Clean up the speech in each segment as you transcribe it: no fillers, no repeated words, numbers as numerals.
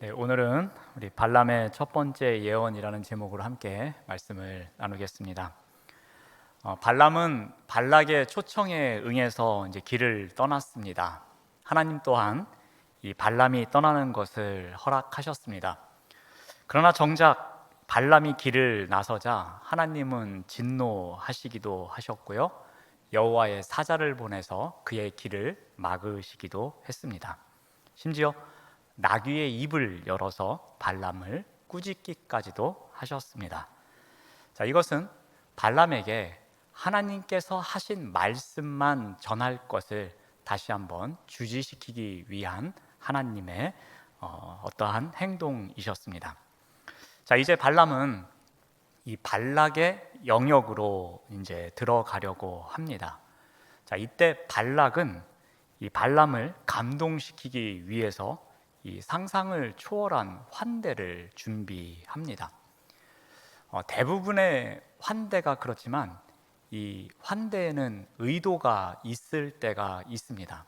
네, 오늘은 우리 발람의 첫 번째 예언이라는 제목으로 함께 말씀을 나누겠습니다. 발람은 발락의 초청에 응해서 이제 길을 떠났습니다. 하나님 또한 이 발람이 떠나는 것을 허락하셨습니다. 그러나 정작 발람이 길을 나서자 하나님은 진노하시기도 하셨고요, 여호와의 사자를 보내서 그의 길을 막으시기도 했습니다. 심지어 나귀의 입을 열어서 발람을 꾸짖기까지도 하셨습니다. 자, 이것은 발람에게 하나님께서 하신 말씀만 전할 것을 다시 한번 주지시키기 위한 하나님의 어떠한 행동이셨습니다. 자, 이제 발람은 이 발락의 영역으로 이제 들어가려고 합니다. 자, 이때 발락은 이 발람을 감동시키기 위해서 이 상상을 초월한 환대를 준비합니다. 대부분의 환대가 그렇지만 이 환대에는 의도가 있을 때가 있습니다.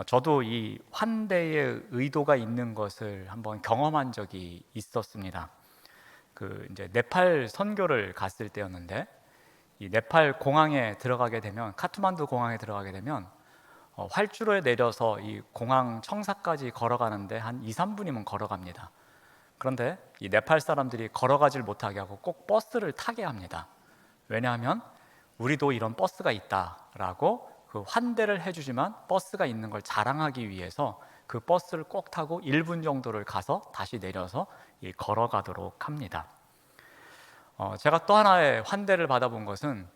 저도 이 환대의 의도가 있는 것을 한번 경험한 적이 있었습니다. 이제 네팔 선교를 갔을 때였는데, 이 네팔 공항에 들어가게 되면, 카트만두 공항에 들어가게 되면 활주로에 내려서 이 공항 청사까지 걸어가는데 한 2, 3분이면 걸어갑니다. 그런데 이 네팔 사람들이 걸어가질 못하게 하고 꼭 버스를 타게 합니다. 왜냐하면 우리도 이런 버스가 있다라고 그 환대를 해주지만 버스가 있는 걸 자랑하기 위해서 그 버스를 꼭 타고 1분 정도를 가서 다시 내려서 걸어가도록 합니다. 제가 또 하나의 환대를 받아본 것은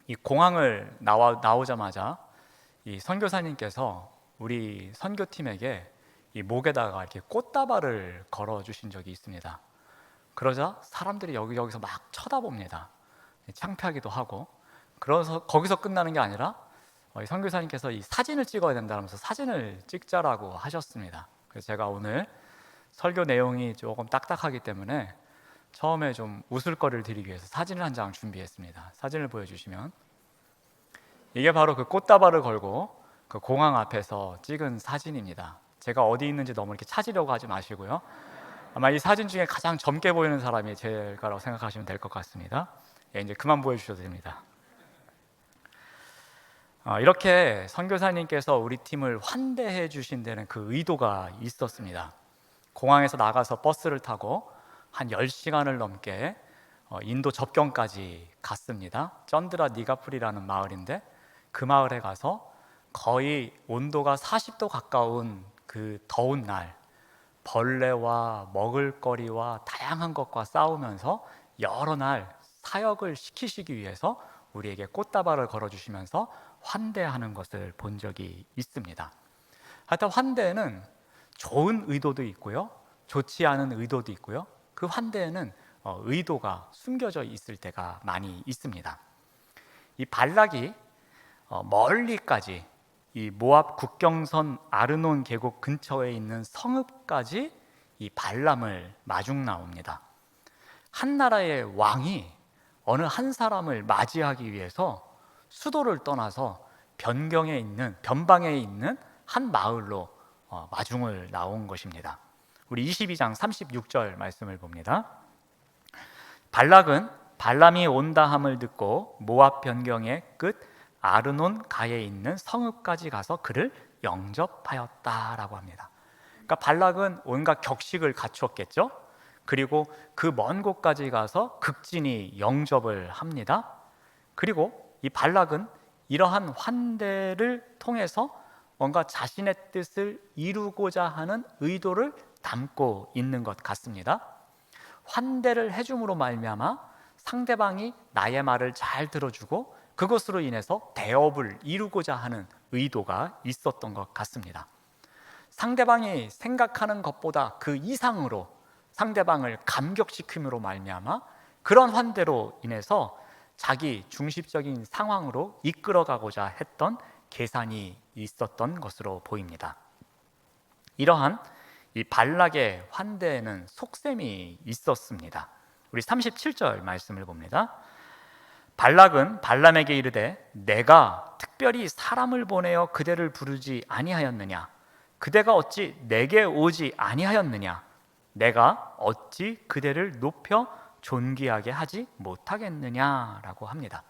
이 공항을 나오자마자 이 선교사님께서 우리 선교팀에게 이 목에다가 이렇게 꽃다발을 걸어 주신 적이 있습니다. 그러자 사람들이 여기저기서 막 쳐다봅니다. 창피하기도 하고. 그래서 거기서 끝나는 게 아니라 이 선교사님께서 이 사진을 찍어야 된다면서 사진을 찍자라고 하셨습니다. 그래서 제가 오늘 설교 내용이 조금 딱딱하기 때문에 처음에 좀 웃을거리를 드리기 위해서 사진을 한 장 준비했습니다. 사진을 보여주시면, 이게 바로 그 꽃다발을 걸고 그 공항 앞에서 찍은 사진입니다. 제가 어디 있는지 너무 이렇게 찾으려고 하지 마시고요. 아마 이 사진 중에 가장 젊게 보이는 사람이 제일 거라고 생각하시면 될 것 같습니다. 이제 그만 보여주셔도 됩니다. 이렇게 선교사님께서 우리 팀을 환대해 주신 데는 그 의도가 있었습니다. 공항에서 나가서 버스를 타고 한 10시간을 넘게 인도 접경까지 갔습니다. 쩐드라 니가풀이라는 마을인데, 그 마을에 가서 거의 온도가 40도 가까운 그 더운 날, 벌레와 먹을거리와 다양한 것과 싸우면서 여러 날 사역을 시키시기 위해서 우리에게 꽃다발을 걸어주시면서 환대하는 것을 본 적이 있습니다. 하여튼 환대에는 좋은 의도도 있고요, 좋지 않은 의도도 있고요, 그 환대에는 의도가 숨겨져 있을 때가 많이 있습니다. 이 발락이 멀리까지 이 모압 국경선 아르논 계곡 근처에 있는 성읍까지 이 발람을 마중 나옵니다. 한 나라의 왕이 어느 한 사람을 맞이하기 위해서 수도를 떠나서 변방에 있는 한 마을로 마중을 나온 것입니다. 우리 22장 36절 말씀을 봅니다. 발락은 발람이 온다 함을 듣고 모압 변경의 끝 아르논 가에 있는 성읍까지 가서 그를 영접하였다라고 합니다. 그러니까 발락은 온갖 격식을 갖추었겠죠. 그리고 그 먼 곳까지 가서 극진히 영접을 합니다. 그리고 이 발락은 이러한 환대를 통해서 뭔가 자신의 뜻을 이루고자 하는 의도를 담고 있는 것 같습니다. 환대를 해줌으로 말미암아 상대방이 나의 말을 잘 들어주고 그것으로 인해서 대업을 이루고자 하는 의도가 있었던 것 같습니다. 상대방이 생각하는 것보다 그 이상으로 상대방을 감격시킴으로 말미암아 그런 환대로 인해서 자기 중심적인 상황으로 이끌어가고자 했던 계산이 있었던 것으로 보입니다. 이러한 이 발락의 환대에는 속셈이 있었습니다. 우리 37절 말씀을 봅니다. 발락은 발람에게 이르되 내가 특별히 사람을 보내어 그대를 부르지 아니하였느냐? 그대가 어찌 내게 오지 아니하였느냐? 내가 어찌 그대를 높여 존귀하게 하지 못하겠느냐라고 합니다.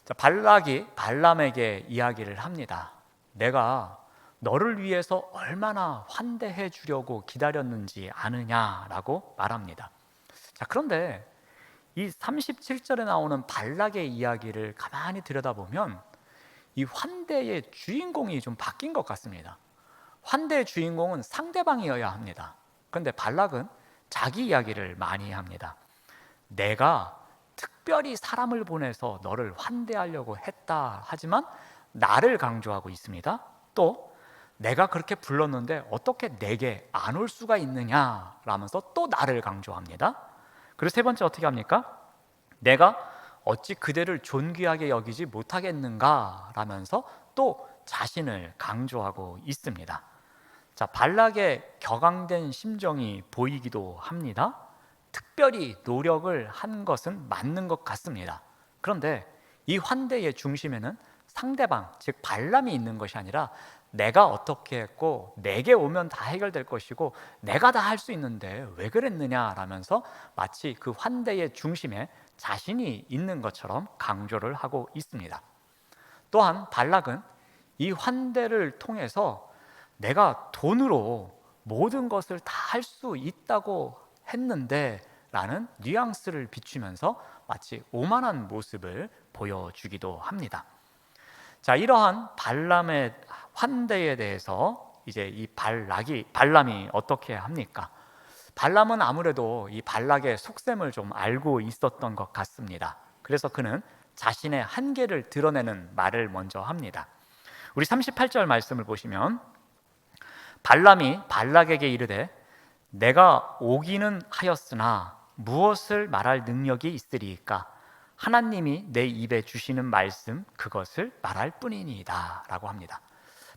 자, 발락이 발람에게 이야기를 합니다. 내가 너를 위해서 얼마나 환대해 주려고 기다렸는지 아느냐라고 말합니다. 자, 그런데 이 37절에 나오는 발락의 이야기를 가만히 들여다보면 이 환대의 주인공이 좀 바뀐 것 같습니다. 환대의 주인공은 상대방이어야 합니다. 그런데 발락은 자기 이야기를 많이 합니다. 내가 특별히 사람을 보내서 너를 환대하려고 했다 하지만 나를 강조하고 있습니다. 또 내가 그렇게 불렀는데 어떻게 내게 안 올 수가 있느냐 라면서 또 나를 강조합니다. 그리고 세 번째 어떻게 합니까? 내가 어찌 그대를 존귀하게 여기지 못하겠는가 라면서 또 자신을 강조하고 있습니다. 자, 발락의 격앙된 심정이 보이기도 합니다. 특별히 노력을 한 것은 맞는 것 같습니다. 그런데 이 환대의 중심에는 상대방, 즉 발람이 있는 것이 아니라 내가 어떻게 했고 내게 오면 다 해결될 것이고 내가 다 할 수 있는데 왜 그랬느냐라면서 마치 그 환대의 중심에 자신이 있는 것처럼 강조를 하고 있습니다. 또한 발락은 이 환대를 통해서 내가 돈으로 모든 것을 다 할 수 있다고 했는데 라는 뉘앙스를 비추면서 마치 오만한 모습을 보여주기도 합니다. 자, 이러한 발람의 환대에 대해서 이제 이 발람이 어떻게 합니까? 발람은 아무래도 이 발락의 속셈을 좀 알고 있었던 것 같습니다. 그래서 그는 자신의 한계를 드러내는 말을 먼저 합니다. 우리 38절 말씀을 보시면 발람이 발락에게 이르되 내가 오기는 하였으나 무엇을 말할 능력이 있으리이까? 하나님이 내 입에 주시는 말씀 그것을 말할 뿐이니이다 라고 합니다.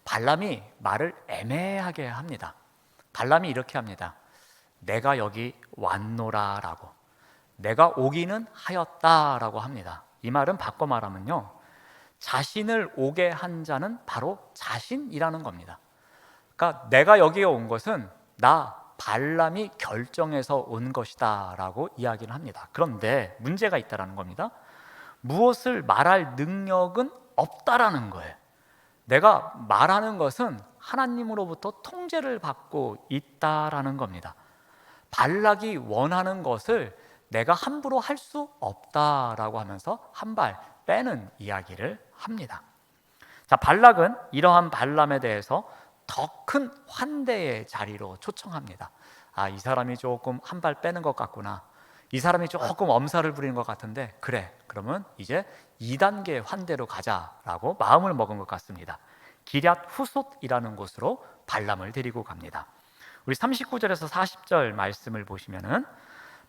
발람이 말을 애매하게 합니다. 발람이 이렇게 합니다. 내가 여기 왔노라 라고, 내가 오기는 하였다 라고 합니다. 이 말은 바꿔 말하면요, 자신을 오게 한 자는 바로 자신이라는 겁니다. 그러니까 내가 여기에 온 것은 나 발람이 결정해서 온 것이다 라고 이야기를 합니다. 그런데 문제가 있다는 겁니다. 무엇을 말할 능력은 없다라는 거예요. 내가 말하는 것은 하나님으로부터 통제를 받고 있다라는 겁니다. 발락이 원하는 것을 내가 함부로 할 수 없다라고 하면서 한 발 빼는 이야기를 합니다. 자, 발락은 이러한 발람에 대해서 더 큰 환대의 자리로 초청합니다. 아, 이 사람이 조금 한 발 빼는 것 같구나. 이 사람이 조금 엄살을 부리는 것 같은데 그래, 그러면 이제 2단계 환대로 가자라고 마음을 먹은 것 같습니다. 기럇 후솥이라는 곳으로 발람을 데리고 갑니다. 우리 39절에서 40절 말씀을 보시면은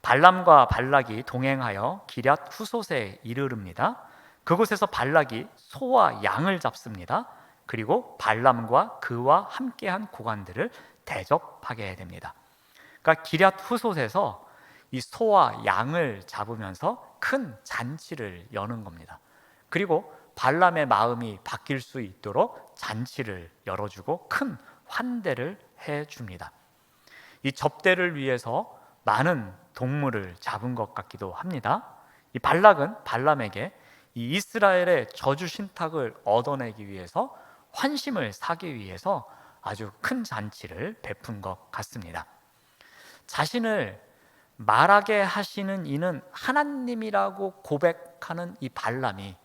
발람과 발락이 동행하여 기럇 후솥에 이르릅니다. 그곳에서 발락이 소와 양을 잡습니다. 그리고 발람과 그와 함께한 고관들을 대접하게 됩니다. 그러니까 기럇 후솥에서 이 소와 양을 잡으면서 큰 잔치를 여는 겁니다. 그리고 발람의 마음이 바뀔 수 있도록 잔치를 열어주고 큰 환대를 해줍니다. 이 접대를 위해서 많은 동물을 잡은 것 같기도 합니다. 이 발락은 발람에게 이 이스라엘의 저주 신탁을 얻어내기 위해서 환심을 사기 위해서 아주 큰 잔치를 베푼 것 같습니다. 자신을 말하게 하시는 이는 하나님이라고 고백하는 이 발람이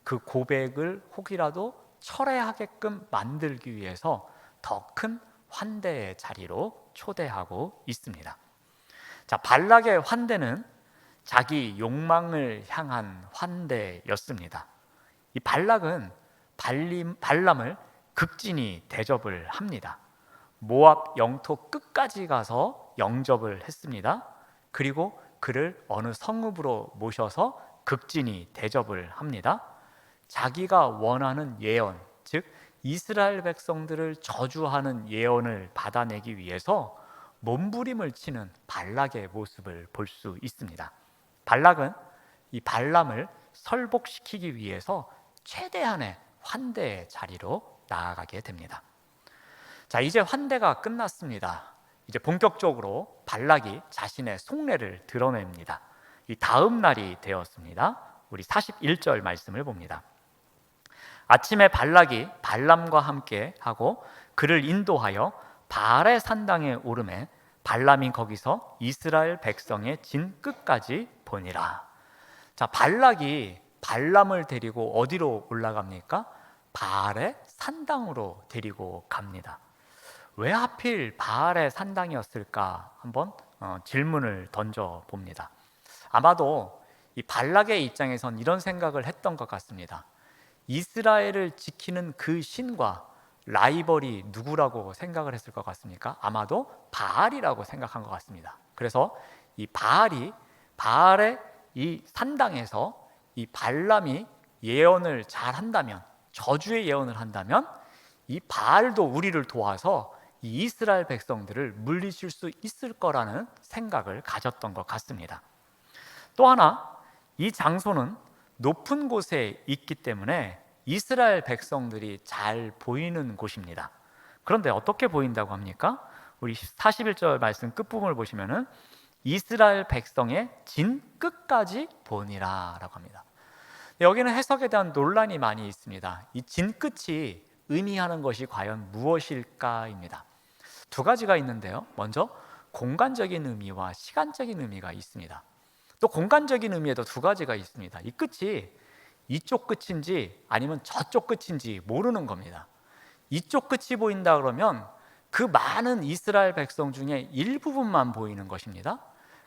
그 고백을 혹이라도 철회하게끔 만들기 위해서 더 큰 환대의 자리로 초대하고 있습니다. 자, 발락의 환대는 자기 욕망을 향한 환대였습니다. 이 발락은 발람을 극진히 대접을 합니다. 모압 영토 끝까지 가서 영접을 했습니다. 그리고 그를 어느 성읍으로 모셔서 극진히 대접을 합니다. 자기가 원하는 예언, 즉 이스라엘 백성들을 저주하는 예언을 받아내기 위해서 몸부림을 치는 발락의 모습을 볼 수 있습니다. 발락은 이 발람을 설복시키기 위해서 최대한의 환대의 자리로 나아가게 됩니다. 자, 이제 환대가 끝났습니다. 이제 본격적으로 발락이 자신의 속내를 드러냅니다. 이 다음 날이 되었습니다. 우리 41절 말씀을 봅니다. 아침에 발락이 발람과 함께 하고 그를 인도하여 바알의 산당에 오르매 발람이 거기서 이스라엘 백성의 진 끝까지 보니라. 자, 발락이 발람을 데리고 어디로 올라갑니까? 바알의 산당으로 데리고 갑니다. 왜 하필 바알의 산당이었을까? 한번 질문을 던져 봅니다. 아마도 이 발락의 입장에선 이런 생각을 했던 것 같습니다. 이스라엘을 지키는 그 신과 라이벌이 누구라고 생각을 했을 것 같습니까? 아마도 바알이라고 생각한 것 같습니다. 그래서 이 바알의 이 산당에서 이 발람이 예언을 잘 한다면, 저주의 예언을 한다면 이 바알도 우리를 도와서 이 이스라엘 백성들을 물리칠 수 있을 거라는 생각을 가졌던 것 같습니다. 또 하나, 이 장소는 높은 곳에 있기 때문에 이스라엘 백성들이 잘 보이는 곳입니다. 그런데 어떻게 보인다고 합니까? 우리 41절 말씀 끝부분을 보시면은 이스라엘 백성의 진 끝까지 보니라 라고 합니다. 여기는 해석에 대한 논란이 많이 있습니다. 이 진 끝이 의미하는 것이 과연 무엇일까입니다. 두 가지가 있는데요. 먼저 공간적인 의미와 시간적인 의미가 있습니다. 또 공간적인 의미에도 두 가지가 있습니다. 이 끝이 이쪽 끝인지 아니면 저쪽 끝인지 모르는 겁니다. 이쪽 끝이 보인다 그러면 그 많은 이스라엘 백성 중에 일부분만 보이는 것입니다.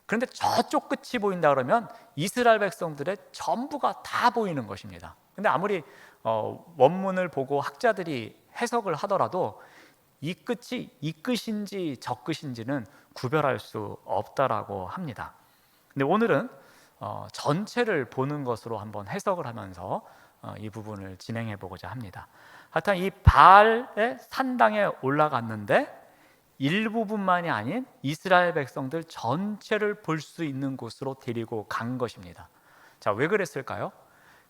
그런데 저쪽 끝이 보인다 그러면 이스라엘 백성들의 전부가 다 보이는 것입니다. 근데 아무리 원문을 보고 학자들이 해석을 하더라도 이 끝이 이 끝인지 저 끝인지는 구별할 수 없다라고 합니다. 근데 오늘은 전체를 보는 것으로 한번 해석을 하면서 이 부분을 진행해 보고자 합니다. 하여튼 이 바알의 산당에 올라갔는데 일부분만이 아닌 이스라엘 백성들 전체를 볼 수 있는 곳으로 데리고 간 것입니다. 자, 왜 그랬을까요?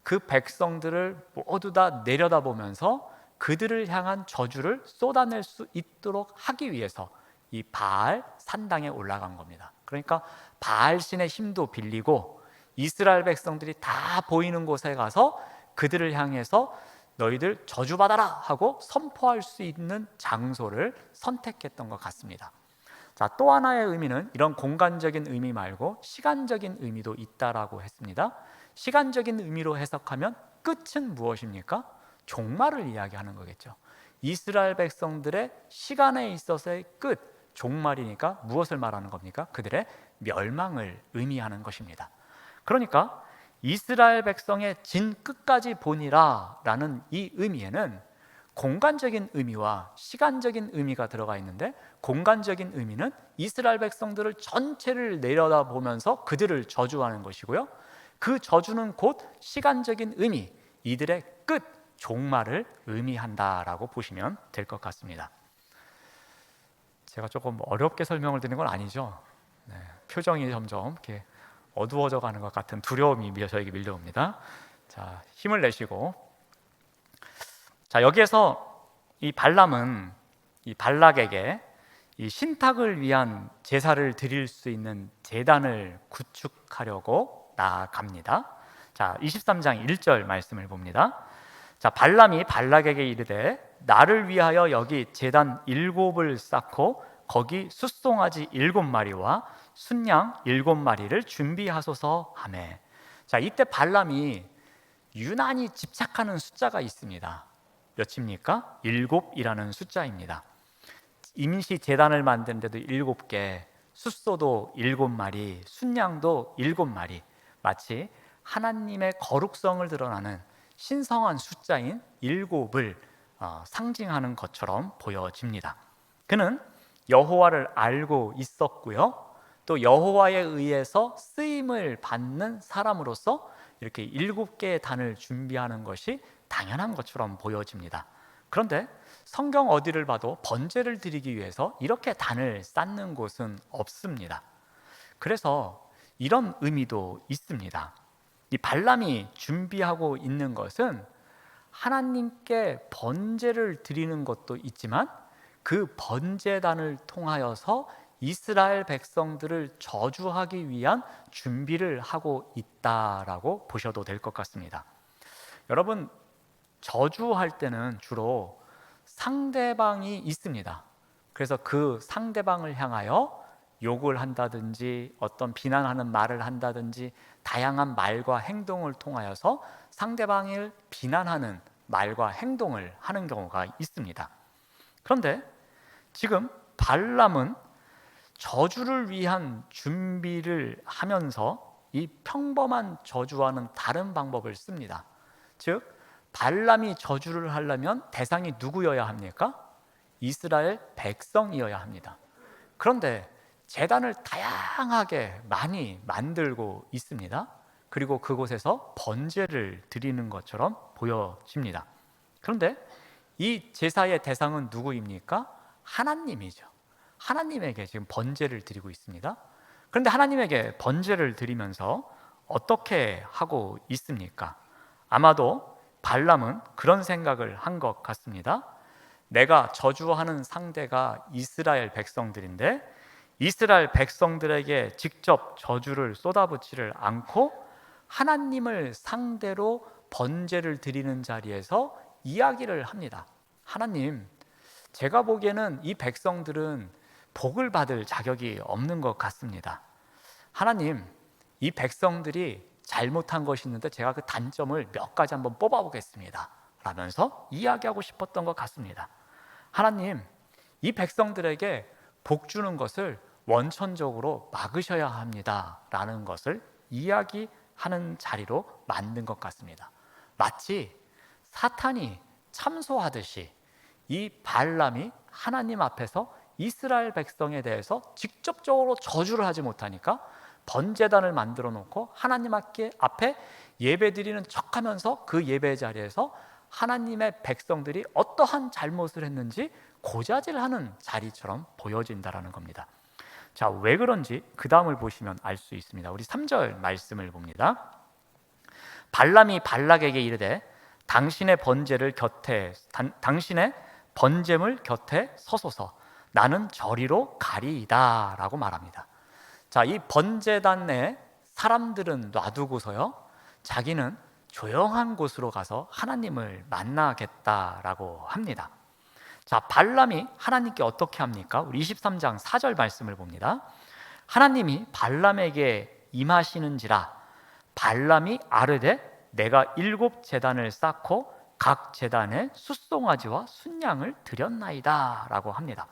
그 백성들을 모두 다 내려다보면서 그들을 향한 저주를 쏟아낼 수 있도록 하기 위해서 이 바알 산당에 올라간 겁니다. 그러니까 바알 신의 힘도 빌리고 이스라엘 백성들이 다 보이는 곳에 가서 그들을 향해서 너희들 저주받아라 하고 선포할 수 있는 장소를 선택했던 것 같습니다. 자, 또 하나의 의미는 이런 공간적인 의미 말고 시간적인 의미도 있다라고 했습니다. 시간적인 의미로 해석하면 끝은 무엇입니까? 종말을 이야기하는 거겠죠. 이스라엘 백성들의 시간에 있어서의 끝, 종말이니까 무엇을 말하는 겁니까? 그들의 멸망을 의미하는 것입니다. 그러니까 이스라엘 백성의 진 끝까지 보니라 라는 이 의미에는 공간적인 의미와 시간적인 의미가 들어가 있는데, 공간적인 의미는 이스라엘 백성들을 전체를 내려다보면서 그들을 저주하는 것이고요, 그 저주는 곧 시간적인 의미, 이들의 끝, 종말을 의미한다라고 보시면 될 것 같습니다. 제가 조금 어렵게 설명을 드리는 건 아니죠? 네, 표정이 점점 이렇게 어두워져 가는 것 같은 두려움이 저에게 밀려옵니다. 자, 힘을 내시고, 자, 여기에서 이 발람은 이 발락에게 이 신탁을 위한 제사를 드릴 수 있는 제단을 구축하려고 나아갑니다. 자, 23장 1절 말씀을 봅니다. 자, 발람이 발락에게 이르되 나를 위하여 여기 제단 7을 쌓고 거기 숫송아지 7마리와 순양 7마리를 준비하소서 하매. 자, 이때 발람이 유난히 집착하는 숫자가 있습니다. 몇입니까? 7이라는 숫자입니다. 임시 제단을 만드는데도 7개, 숫소도 7마리, 순양도 7마리, 마치 하나님의 거룩성을 드러나는 신성한 숫자인 7을 상징하는 것처럼 보여집니다. 그는 여호와를 알고 있었고요, 또 여호와에 의해서 쓰임을 받는 사람으로서 이렇게 7개의 단을 준비하는 것이 당연한 것처럼 보여집니다. 그런데 성경 어디를 봐도 번제를 드리기 위해서 이렇게 단을 쌓는 곳은 없습니다. 그래서 이런 의미도 있습니다. 이 발람이 준비하고 있는 것은 하나님께 번제를 드리는 것도 있지만 그 번제단을 통하여서 이스라엘 백성들을 저주하기 위한 준비를 하고 있다라고 보셔도 될 것 같습니다. 여러분, 저주할 때는 주로 상대방이 있습니다. 그래서 그 상대방을 향하여 욕을 한다든지 어떤 비난하는 말을 한다든지 다양한 말과 행동을 통하여서 상대방을 비난하는 말과 행동을 하는 경우가 있습니다. 그런데 지금 발람은 저주를 위한 준비를 하면서 이 평범한 저주와는 다른 방법을 씁니다. 즉, 발람이 저주를 하려면 대상이 누구여야 합니까? 이스라엘 백성이어야 합니다. 그런데 제단을 다양하게 많이 만들고 있습니다. 그리고 그곳에서 번제를 드리는 것처럼 보여집니다. 그런데 이 제사의 대상은 누구입니까? 하나님이죠. 하나님에게 지금 번제를 드리고 있습니다. 그런데 하나님에게 번제를 드리면서 어떻게 하고 있습니까? 아마도 발람은 그런 생각을 한 것 같습니다. 내가 저주하는 상대가 이스라엘 백성들인데 이스라엘 백성들에게 직접 저주를 쏟아붓지를 않고 하나님을 상대로 번제를 드리는 자리에서 이야기를 합니다. 하나님, 제가 보기에는 이 백성들은 복을 받을 자격이 없는 것 같습니다. 하나님, 이 백성들이 잘못한 것이 있는데 제가 그 단점을 몇 가지 한번 뽑아보겠습니다 라면서 이야기하고 싶었던 것 같습니다. 하나님, 이 백성들에게 복 주는 것을 원천적으로 막으셔야 합니다 라는 것을 이야기하는 자리로 만든 것 같습니다. 마치 사탄이 참소하듯이 이 발람이 하나님 앞에서 이스라엘 백성에 대해서 직접적으로 저주를 하지 못하니까 번제단을 만들어 놓고 하나님 앞에 예배드리는 척하면서 그 예배 자리에서 하나님의 백성들이 어떠한 잘못을 했는지 고자질하는 자리처럼 보여진다라는 겁니다. 자, 왜 그런지 그 다음을 보시면 알 수 있습니다. 우리 3절 말씀을 봅니다. 발람이 발락에게 이르되 당신의 번제물 곁에 서소서, 나는 저리로 가리이다 라고 말합니다. 자, 이 번제단 내에 사람들은 놔두고서요, 자기는 조용한 곳으로 가서 하나님을 만나겠다라고 합니다. 자, 발람이 하나님께 어떻게 합니까? 우리 23장 4절 말씀을 봅니다. 하나님이 발람에게 임하시는지라 발람이 아르되 내가 7 제단을 쌓고 각 제단에 숫송아지와 순양을 드렸나이다 라고 합니다.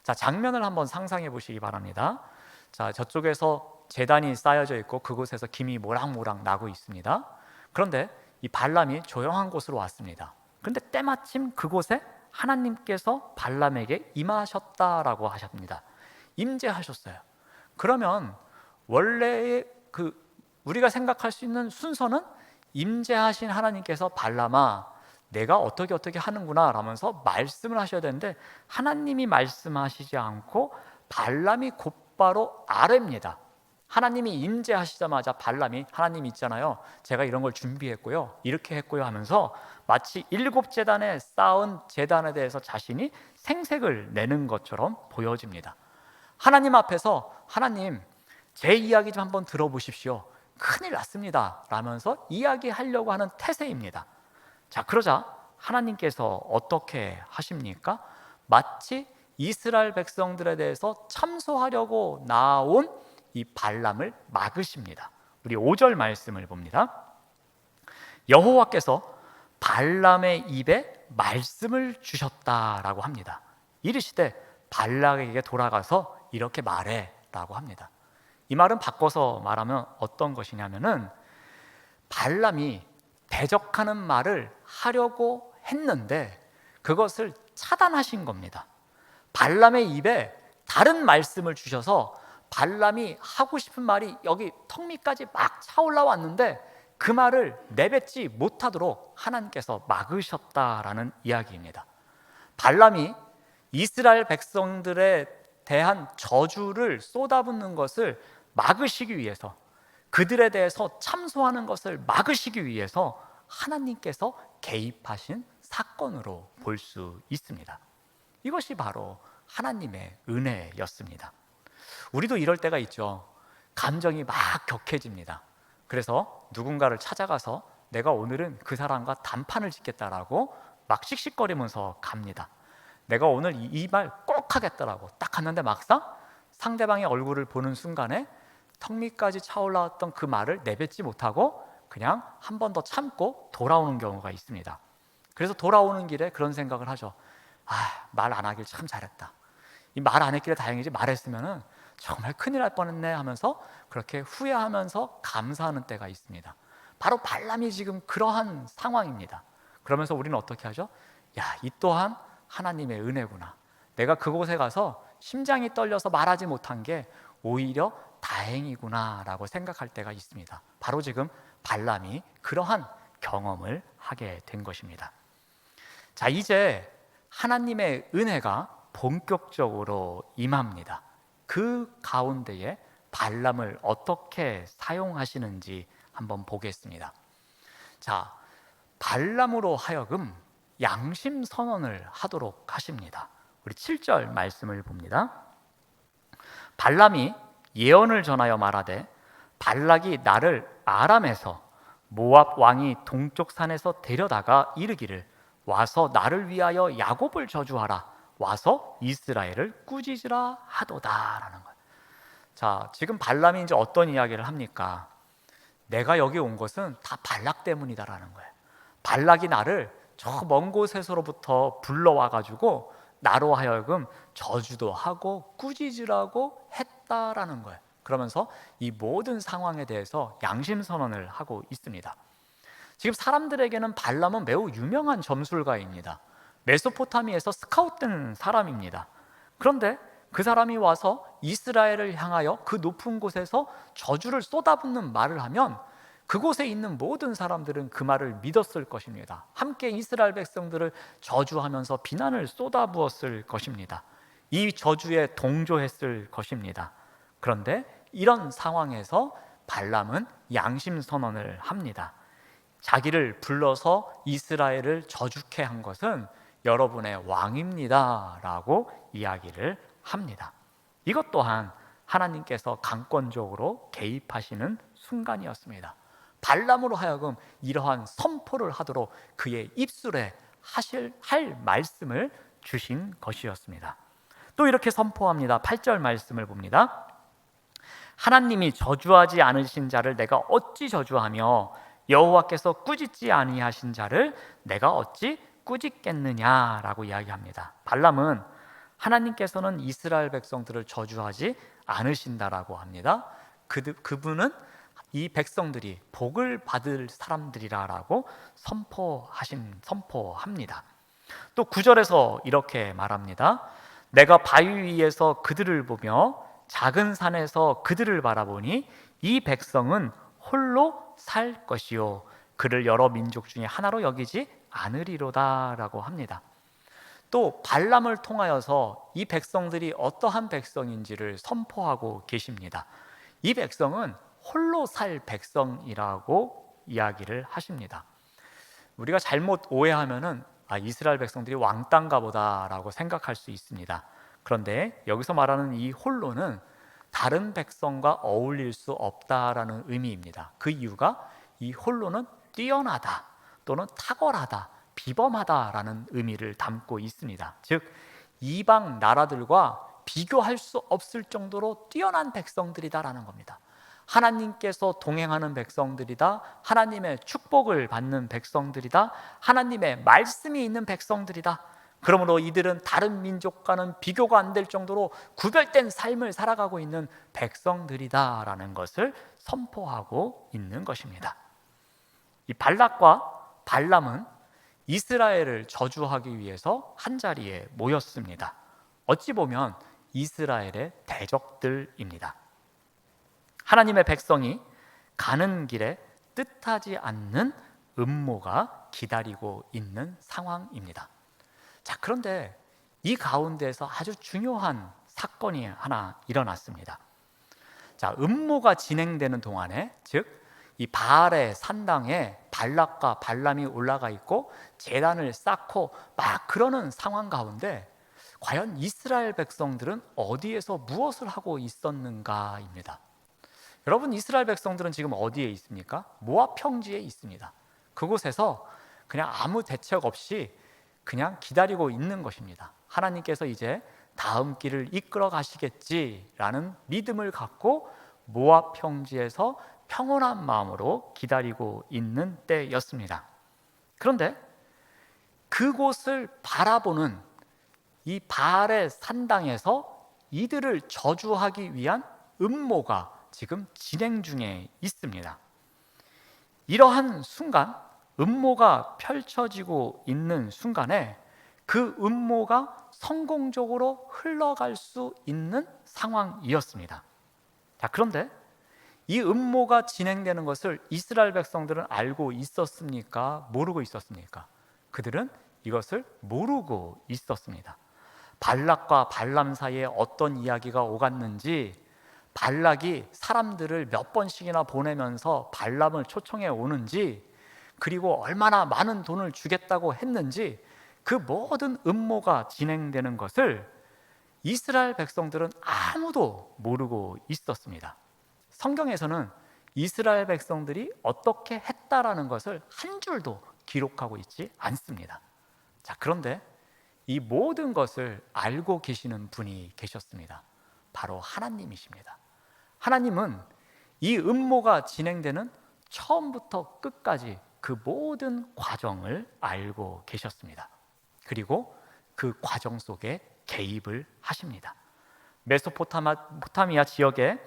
자, 장면을 한번 상상해 보시기 바랍니다. 자, 저쪽에서 제단이 쌓여져 있고 그곳에서 김이 모락모락 나고 있습니다. 그런데 이 발람이 조용한 곳으로 왔습니다. 그런데 때마침 그곳에 하나님께서 발람에게 임하셨다라고 하십니다. 임재하셨어요. 그러면 원래의 우리가 생각할 수 있는 순서는 임재하신 하나님께서 발람아, 내가 어떻게 하는구나 라면서 말씀을 하셔야 되는데 하나님이 말씀하시지 않고 발람이 곧바로 아뢰입니다. 하나님이 임재하시자마자 발람이 하나님 있잖아요, 제가 이런 걸 준비했고요, 이렇게 했고요 하면서 마치 7 제단에 쌓은 제단에 대해서 자신이 생색을 내는 것처럼 보여집니다. 하나님 앞에서 하나님, 제 이야기 좀 한번 들어보십시오, 큰일 났습니다 라면서 이야기하려고 하는 태세입니다. 자, 그러자 하나님께서 어떻게 하십니까? 마치 이스라엘 백성들에 대해서 참소하려고 나온 이 발람을 막으십니다. 우리 5절 말씀을 봅니다. 여호와께서 발람의 입에 말씀을 주셨다라고 합니다. 이르시되 발락에게 돌아가서 이렇게 말해 라고 합니다. 이 말은 바꿔서 말하면 어떤 것이냐면은 발람이 대적하는 말을 하려고 했는데 그것을 차단하신 겁니다. 발람의 입에 다른 말씀을 주셔서 발람이 하고 싶은 말이 여기 턱 밑까지 막 차올라왔는데 그 말을 내뱉지 못하도록 하나님께서 막으셨다라는 이야기입니다. 발람이 이스라엘 백성들에 대한 저주를 쏟아붓는 것을 막으시기 위해서, 그들에 대해서 참소하는 것을 막으시기 위해서 하나님께서 개입하신 사건으로 볼 수 있습니다. 이것이 바로 하나님의 은혜였습니다. 우리도 이럴 때가 있죠. 감정이 막 격해집니다. 그래서 누군가를 찾아가서 내가 오늘은 그 사람과 단판을 짓겠다라고 막 씩씩거리면서 갑니다. 내가 오늘 이 말 꼭 하겠다라고 딱 갔는데 막상 상대방의 얼굴을 보는 순간에 턱 밑까지 차올라왔던 그 말을 내뱉지 못하고 그냥 한 번 더 참고 돌아오는 경우가 있습니다. 그래서 돌아오는 길에 그런 생각을 하죠. 말 안 하길 참 잘했다. 이 말 안 했길래 다행이지, 말했으면 정말 큰일 날 뻔했네 하면서 그렇게 후회하면서 감사하는 때가 있습니다. 바로 발람이 지금 그러한 상황입니다. 그러면서 우리는 어떻게 하죠? 이 또한 하나님의 은혜구나. 내가 그곳에 가서 심장이 떨려서 말하지 못한 게 오히려 다행이구나 라고 생각할 때가 있습니다. 바로 지금 발람이 그러한 경험을 하게 된 것입니다. 자, 이제 하나님의 은혜가 본격적으로 임합니다. 그 가운데에 발람을 어떻게 사용하시는지 한번 보겠습니다. 자, 발람으로 하여금 양심 선언을 하도록 하십니다. 우리 7절 말씀을 봅니다. 발람이 예언을 전하여 말하되 발락이 나를 아람에서 모압 왕이 동쪽 산에서 데려다가 이르기를 와서 나를 위하여 야곱을 저주하라, 와서 이스라엘을 꾸짖으라 하도다라는 거예요. 자, 지금 발람이 이제 어떤 이야기를 합니까? 내가 여기 온 것은 다 발락 때문이다라는 거예요. 발락이 나를 저 먼 곳에서로부터 불러와 가지고 나로 하여금 저주도 하고 꾸짖으라고 했다라는 거예요. 그러면서 이 모든 상황에 대해서 양심 선언을 하고 있습니다. 지금 사람들에게는 발람은 매우 유명한 점술가입니다. 메소포타미아에서 스카웃된 사람입니다. 그런데 그 사람이 와서 이스라엘을 향하여 그 높은 곳에서 저주를 쏟아붓는 말을 하면 그곳에 있는 모든 사람들은 그 말을 믿었을 것입니다. 함께 이스라엘 백성들을 저주하면서 비난을 쏟아부었을 것입니다. 이 저주에 동조했을 것입니다. 그런데 이런 상황에서 발람은 양심 선언을 합니다. 자기를 불러서 이스라엘을 저주케 한 것은 여러분의 왕입니다 라고 이야기를 합니다. 이것 또한 하나님께서 강권적으로 개입하시는 순간이었습니다. 발람으로 하여금 이러한 선포를 하도록 그의 입술에 할 말씀을 주신 것이었습니다. 또 이렇게 선포합니다. 8절 말씀을 봅니다. 하나님이 저주하지 않으신 자를 내가 어찌 저주하며 여호와께서 꾸짖지 아니하신 자를 내가 어찌 꾸짖겠느냐라고 이야기합니다. 발람은 하나님께서는 이스라엘 백성들을 저주하지 않으신다라고 합니다. 그분은 이 백성들이 복을 받을 사람들이라고 선포합니다. 또 9절에서 이렇게 말합니다. 내가 바위 위에서 그들을 보며 작은 산에서 그들을 바라보니 이 백성은 홀로 살 것이요 그를 여러 민족 중에 하나로 여기지 않으리로다 라고 합니다. 또 발람을 통하여서 이 백성들이 어떠한 백성인지를 선포하고 계십니다. 이 백성은 홀로 살 백성이라고 이야기를 하십니다. 우리가 잘못 오해하면은 이스라엘 백성들이 왕따인가 보다라고 생각할 수 있습니다. 그런데 여기서 말하는 이 홀로는 다른 백성과 어울릴 수 없다라는 의미입니다. 그 이유가 이 홀로는 뛰어나다 또는 탁월하다, 비범하다라는 의미를 담고 있습니다. 즉 이방 나라들과 비교할 수 없을 정도로 뛰어난 백성들이다라는 겁니다. 하나님께서 동행하는 백성들이다, 하나님의 축복을 받는 백성들이다, 하나님의 말씀이 있는 백성들이다. 그러므로 이들은 다른 민족과는 비교가 안 될 정도로 구별된 삶을 살아가고 있는 백성들이다라는 것을 선포하고 있는 것입니다. 이 발락과 발람은 이스라엘을 저주하기 위해서 한자리에 모였습니다. 어찌 보면 이스라엘의 대적들입니다. 하나님의 백성이 가는 길에 뜻하지 않는 음모가 기다리고 있는 상황입니다. 자, 그런데 이 가운데에서 아주 중요한 사건이 하나 일어났습니다. 자, 음모가 진행되는 동안에, 즉 이 바알의 산당에 발락과 발람이 올라가 있고 제단을 쌓고 막 그러는 상황 가운데 과연 이스라엘 백성들은 어디에서 무엇을 하고 있었는가입니다. 여러분, 이스라엘 백성들은 지금 어디에 있습니까? 모압 평지에 있습니다. 그곳에서 그냥 아무 대책 없이 그냥 기다리고 있는 것입니다. 하나님께서 이제 다음 길을 이끌어 가시겠지라는 믿음을 갖고 모압 평지에서 평온한 마음으로 기다리고 있는 때였습니다. 그런데 그곳을 바라보는 이 바알의 산당에서 이들을 저주하기 위한 음모가 지금 진행 중에 있습니다. 이러한 순간, 음모가 펼쳐지고 있는 순간에 그 음모가 성공적으로 흘러갈 수 있는 상황이었습니다. 자, 그런데 이 음모가 진행되는 것을 이스라엘 백성들은 알고 있었습니까? 모르고 있었습니까? 그들은 이것을 모르고 있었습니다. 발락과 발람 사이에 어떤 이야기가 오갔는지, 발락이 사람들을 몇 번씩이나 보내면서 발람을 초청해 오는지, 그리고 얼마나 많은 돈을 주겠다고 했는지, 그 모든 음모가 진행되는 것을 이스라엘 백성들은 아무도 모르고 있었습니다. 성경에서는 이스라엘 백성들이 어떻게 했다라는 것을 한 줄도 기록하고 있지 않습니다. 자, 그런데 이 모든 것을 알고 계시는 분이 계셨습니다. 바로 하나님이십니다. 하나님은 이 음모가 진행되는 처음부터 끝까지 그 모든 과정을 알고 계셨습니다. 그리고 그 과정 속에 개입을 하십니다. 메소포타미아 지역에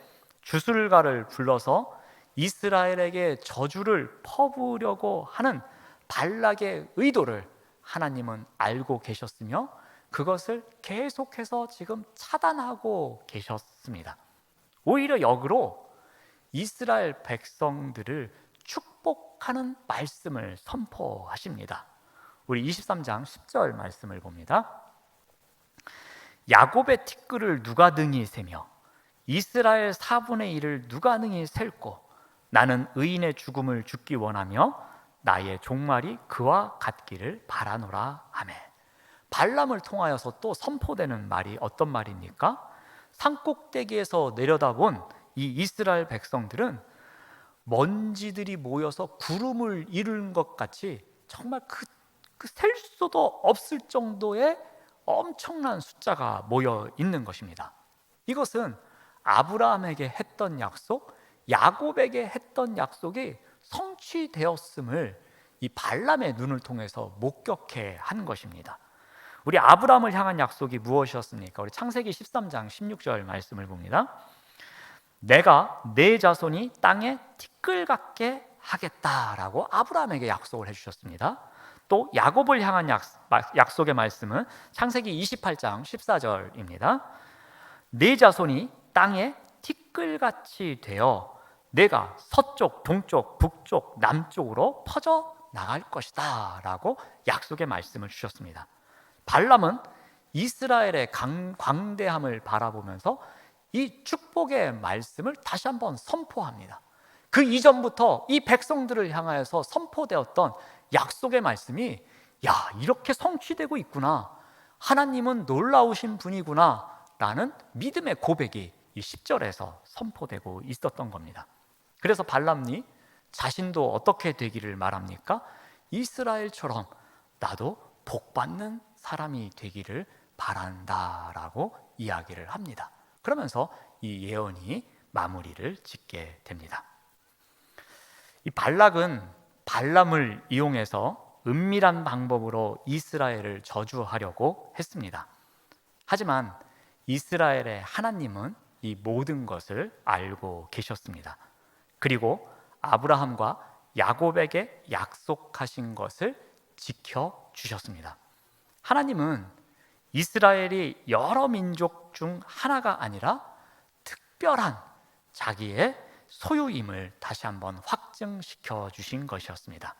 주술가를 불러서 이스라엘에게 저주를 퍼부으려고 하는 발락의 의도를 하나님은 알고 계셨으며 그것을 계속해서 지금 차단하고 계셨습니다. 오히려 역으로 이스라엘 백성들을 축복하는 말씀을 선포하십니다. 우리 23장 10절 말씀을 봅니다. 야곱의 티끌을 누가 능히 세며 이스라엘 4분의 1을 누가 능히 셀고 나는 의인의 죽음을 죽기 원하며 나의 종말이 그와 같기를 바라노라. 아멘. 발람을 통하여서 또 선포되는 말이 어떤 말입니까? 산꼭대기에서 내려다본 이 이스라엘 백성들은 먼지들이 모여서 구름을 이루는 것 같이 정말 그 셀 수도 없을 정도의 엄청난 숫자가 모여 있는 것입니다. 이것은 아브라함에게 했던 약속, 야곱에게 했던 약속이 성취되었음을 이 발람의 눈을 통해서 목격해 한 것입니다. 우리 아브라함을 향한 약속이 무엇이었습니까? 우리 창세기 13장 16절 말씀을 봅니다. 내가 내 자손이 땅에 티끌 같게 하겠다라고 아브라함에게 약속을 해주셨습니다. 또 야곱을 향한 약속의 말씀은 창세기 28장 14절입니다. 내 자손이 땅에 티끌같이 되어 내가 서쪽, 동쪽, 북쪽, 남쪽으로 퍼져 나갈 것이다 라고 약속의 말씀을 주셨습니다. 발람은 이스라엘의 광대함을 바라보면서 이 축복의 말씀을 다시 한번 선포합니다. 그 이전부터 이 백성들을 향하여서 선포되었던 약속의 말씀이 이렇게 성취되고 있구나, 하나님은 놀라우신 분이구나 라는 믿음의 고백이 이 10절에서 선포되고 있었던 겁니다. 그래서 발람이 자신도 어떻게 되기를 말합니까? 이스라엘처럼 나도 복받는 사람이 되기를 바란다라고 이야기를 합니다. 그러면서 이 예언이 마무리를 짓게 됩니다. 이 발락은 발람을 이용해서 은밀한 방법으로 이스라엘을 저주하려고 했습니다. 하지만 이스라엘의 하나님은 이 모든 것을 알고 계셨습니다. 그리고 아브라함과 야곱에게 약속하신 것을 지켜주셨습니다. 하나님은 이스라엘이 여러 민족 중 하나가 아니라 특별한 자기의 소유임을 다시 한번 확증시켜 주신 것이었습니다.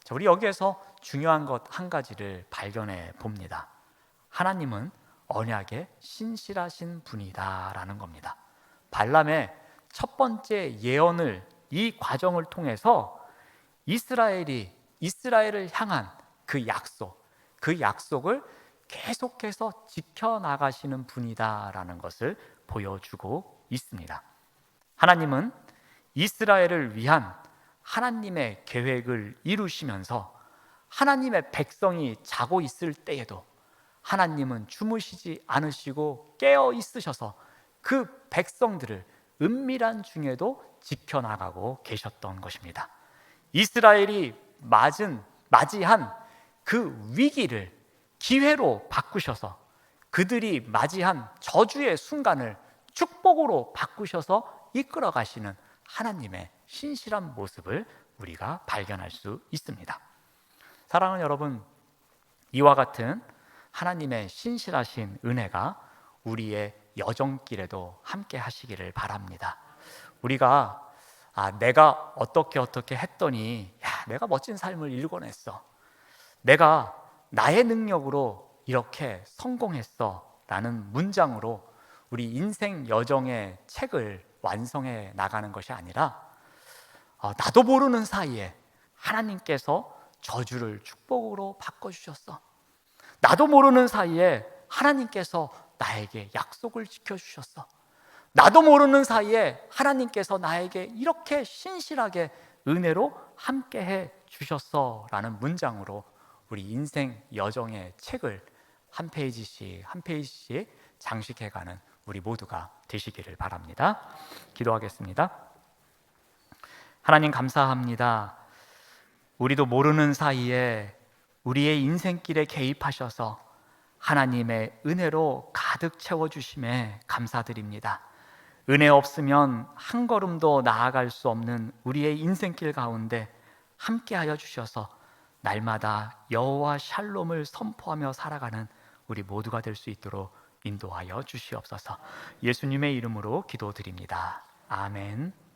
자, 우리 여기에서 중요한 것 한 가지를 발견해 봅니다. 하나님은 언약에 신실하신 분이다라는 겁니다. 발람의 첫 번째 예언을, 이 과정을 통해서 이스라엘을 향한 그 약속을 계속해서 지켜나가시는 분이다라는 것을 보여주고 있습니다. 하나님은 이스라엘을 위한 하나님의 계획을 이루시면서 하나님의 백성이 자고 있을 때에도 하나님은 주무시지 않으시고 깨어 있으셔서 그 백성들을 은밀한 중에도 지켜나가고 계셨던 것입니다. 이스라엘이 맞이한 그 위기를 기회로 바꾸셔서 그들이 맞이한 저주의 순간을 축복으로 바꾸셔서 이끌어 가시는 하나님의 신실한 모습을 우리가 발견할 수 있습니다. 사랑하는 여러분, 이와 같은 하나님의 신실하신 은혜가 우리의 여정길에도 함께 하시기를 바랍니다. 우리가 내가 어떻게 했더니 내가 멋진 삶을 일궈냈어, 내가 나의 능력으로 이렇게 성공했어 라는 문장으로 우리 인생 여정의 책을 완성해 나가는 것이 아니라 나도 모르는 사이에 하나님께서 저주를 축복으로 바꿔주셨어, 나도 모르는 사이에 하나님께서 나에게 약속을 지켜주셨어, 나도 모르는 사이에 하나님께서 나에게 이렇게 신실하게 은혜로 함께해 주셨어 라는 문장으로 우리 인생 여정의 책을 한 페이지씩 한 페이지씩 장식해가는 우리 모두가 되시기를 바랍니다. 기도하겠습니다. 하나님 감사합니다. 우리도 모르는 사이에 우리의 인생길에 개입하셔서 하나님의 은혜로 가득 채워주심에 감사드립니다. 은혜 없으면 한 걸음도 나아갈 수 없는 우리의 인생길 가운데 함께하여 주셔서 날마다 여호와 샬롬을 선포하며 살아가는 우리 모두가 될 수 있도록 인도하여 주시옵소서. 예수님의 이름으로 기도드립니다. 아멘.